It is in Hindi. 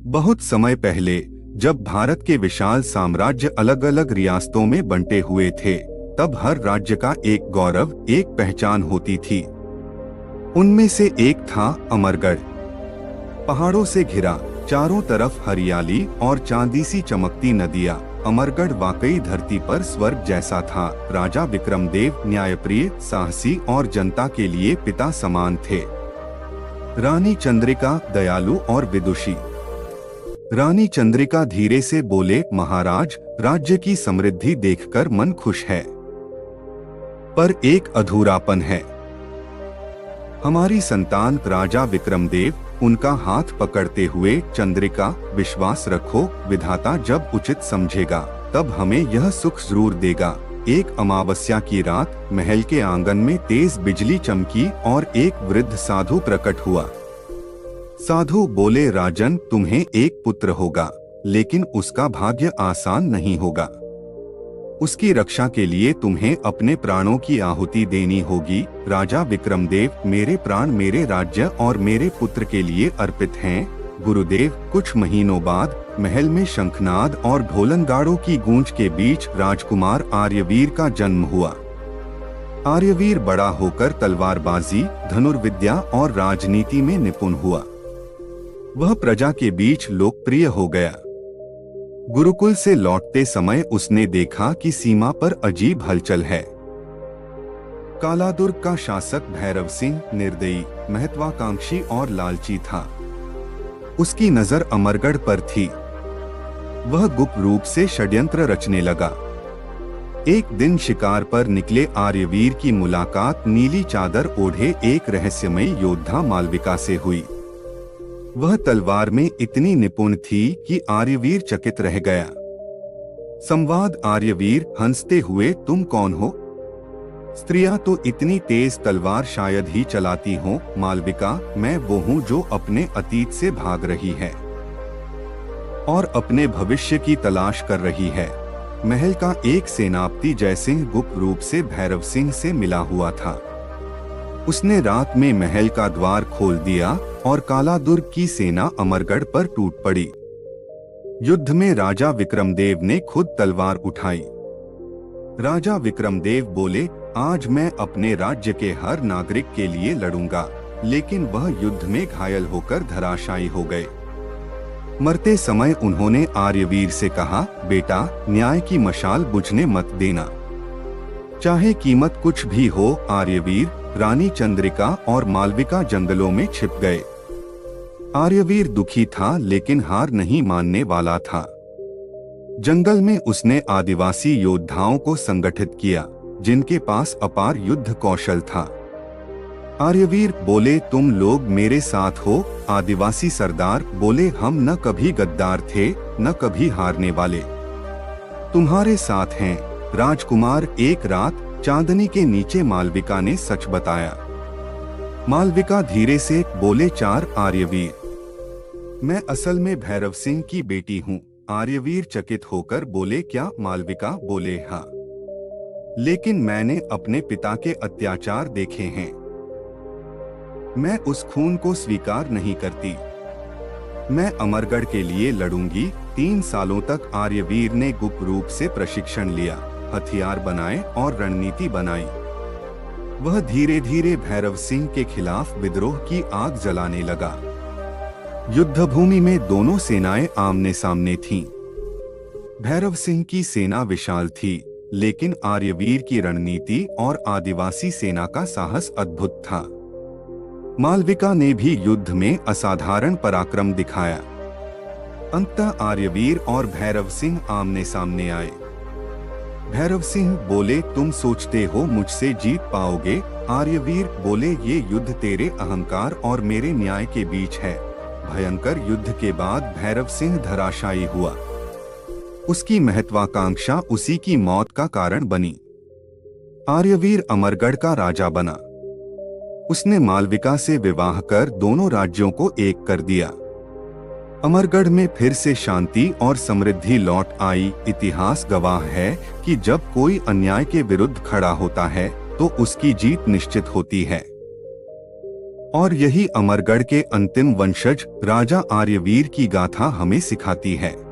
बहुत समय पहले जब भारत के विशाल साम्राज्य अलग अलग रियासतों में बंटे हुए थे, तब हर राज्य का एक गौरव, एक पहचान होती थी। उनमें से एक था अमरगढ़। पहाड़ों से घिरा, चारों तरफ हरियाली और चांदी सी चमकती नदियाँ। अमरगढ़ वाकई धरती पर स्वर्ग जैसा था। राजा विक्रमदेव न्यायप्रिय, साहसी और जनता के लिए पिता समान थे। रानी चंद्रिका दयालु और विदुषी। रानी चंद्रिका धीरे से बोले, महाराज, राज्य की समृद्धि देखकर मन खुश है, पर एक अधूरापन है। हमारी संतान। राजा विक्रमदेव उनका हाथ पकड़ते हुए, चंद्रिका, विश्वास रखो, विधाता जब उचित समझेगा तब हमें यह सुख जरूर देगा। एक अमावस्या की रात महल के आंगन में तेज बिजली चमकी और एक वृद्ध साधु प्रकट हुआ। साधु बोले, राजन, तुम्हें एक पुत्र होगा, लेकिन उसका भाग्य आसान नहीं होगा। उसकी रक्षा के लिए तुम्हें अपने प्राणों की आहुति देनी होगी। राजा विक्रमदेव, मेरे प्राण मेरे राज्य और मेरे पुत्र के लिए अर्पित हैं। गुरुदेव। कुछ महीनों बाद महल में शंखनाद और ढोलनगाड़ों की गूंज के बीच राजकुमार आर्यवीर का जन्म हुआ। आर्यवीर बड़ा होकर तलवारबाजी, धनुर्विद्या और राजनीति में निपुण हुआ। वह प्रजा के बीच लोकप्रिय हो गया। गुरुकुल से लौटते समय उसने देखा कि सीमा पर अजीब हलचल है। कालादुर्ग का शासक भैरव सिंह निर्दयी, महत्वाकांक्षी और लालची था। उसकी नजर अमरगढ़ पर थी। वह गुप्त रूप से षड्यंत्र रचने लगा। एक दिन शिकार पर निकले आर्यवीर की मुलाकात नीली चादर ओढ़े एक रहस्यमयी योद्धा मालविका से हुई। वह तलवार में इतनी निपुण थी कि आर्यवीर चकित रह गया। संवाद। आर्यवीर हंसते हुए, तुम कौन हो? स्त्रियां तो इतनी तेज तलवार शायद ही चलाती हों। मालविका, मैं वो हूँ जो अपने अतीत से भाग रही है और अपने भविष्य की तलाश कर रही है। महल का एक सेनापति जयसिंह गुप्त रूप से भैरव सिंह से मिला हुआ था। उसने रात में महल का द्वार खोल दिया और कालादुर्ग की सेना अमरगढ़ पर टूट पड़ी। युद्ध में राजा विक्रमदेव ने खुद तलवार उठाई। राजा विक्रमदेव बोले, आज मैं अपने राज्य के हर नागरिक के लिए लड़ूंगा, लेकिन वह युद्ध में घायल होकर धराशायी हो गए। मरते समय उन्होंने आर्यवीर से कहा, बेटा, न्याय की मशाल बुझने मत देना, चाहे कीमत कुछ भी हो। आर्यवीर, रानी चंद्रिका और मालविका जंगलों में छिप गए। आर्यवीर दुखी था, लेकिन हार नहीं मानने वाला था। जंगल में उसने आदिवासी योद्धाओं को संगठित किया, जिनके पास अपार युद्ध कौशल था। आर्यवीर बोले, तुम लोग मेरे साथ हो। आदिवासी सरदार बोले, हम न कभी गद्दार थे, न कभी हारने वाले, तुम्हारे साथ हैं। राजकुमार। एक रात चांदनी के नीचे मालविका ने सच बताया। मालविका धीरे से बोले, चार। आर्यवीर, मैं असल में भैरव सिंह की बेटी हूँ। आर्यवीर चकित होकर बोले, क्या? मालविका बोले, हाँ, लेकिन मैंने अपने पिता के अत्याचार देखे हैं। मैं उस खून को स्वीकार नहीं करती। मैं अमरगढ़ के लिए लड़ूंगी। 3 सालों तक आर्यवीर ने गुप्त रूप से प्रशिक्षण लिया, हथियार बनाए और रणनीति बनाई। वह धीरे धीरे भैरव सिंह के खिलाफ विद्रोह की आग जलाने लगा। युद्धभूमि में दोनों सेनाएं आमने सामने थीं। भैरव सिंह की सेना विशाल थी, लेकिन आर्यवीर की रणनीति और आदिवासी सेना का साहस अद्भुत था। मालविका ने भी युद्ध में असाधारण पराक्रम दिखाया। अंततः आर्यवीर और भैरव सिंह आमने सामने आए। भैरव सिंह बोले, तुम सोचते हो मुझसे जीत पाओगे? आर्यवीर बोले, ये युद्ध तेरे अहंकार और मेरे न्याय के बीच है। भयंकर युद्ध के बाद भैरव सिंह धराशायी हुआ। उसकी महत्वाकांक्षा उसी की मौत का कारण बनी। आर्यवीर अमरगढ़ का राजा बना। उसने मालविका से विवाह कर दोनों राज्यों को एक कर दिया। अमरगढ़ में फिर से शांति और समृद्धि लौट आई। इतिहास गवाह है कि जब कोई अन्याय के विरुद्ध खड़ा होता है तो उसकी जीत निश्चित होती है। और यही अमरगढ़ के अंतिम वंशज राजा आर्यवीर की गाथा हमें सिखाती है।